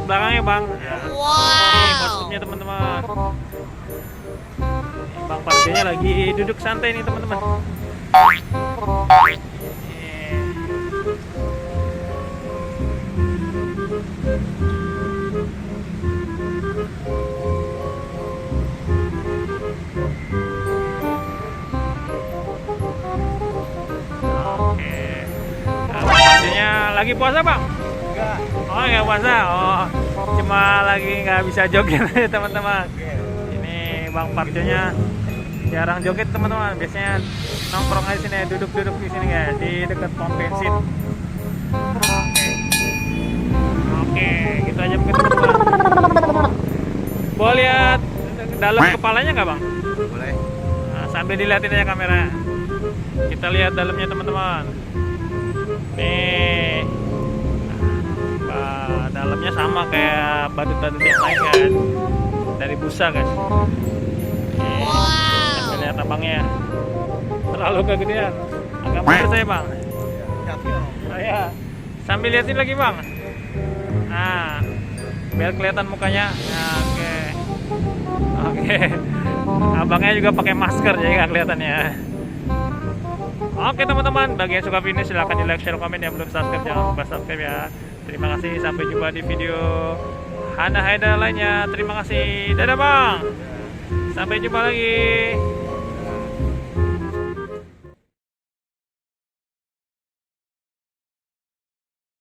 belakangnya bang. Ini kostumnya teman-teman. Bang Parjonya lagi duduk santai nih teman-teman. Oke. Bang Parjonya lagi puasa bang? Enggak. Oh nggak puasa. Oh cuma lagi nggak bisa joget aja teman-teman. Ini Bang Parjonya jarang joget teman-teman, biasanya nongkrong aja sini, duduk-duduk di sini guys, di dekat pom bensin. Oke, gitu aja mungkin teman-teman. Boleh lihat dalam kepalanya nggak bang? Boleh. Nah, sambil dilihatin aja kamera. Kita lihat dalamnya teman-teman. Nih, dalamnya sama kayak badut-badut yang lain kan, dari busa guys. Lihat abangnya terlalu kegedean, agak besar saya bang. Ya, sambil liatin lagi bang. Nah, biar kelihatan mukanya. Nah, oke. Abangnya juga pakai masker jadi nggak kelihatan ya. Oke teman-teman, bagi yang suka video silahkan di like, share, komen. Yang belum subscribe jangan lupa subscribe ya. Terima kasih, sampai jumpa di video Hana Haida lainnya. Terima kasih, dadah bang. Sampai jumpa lagi.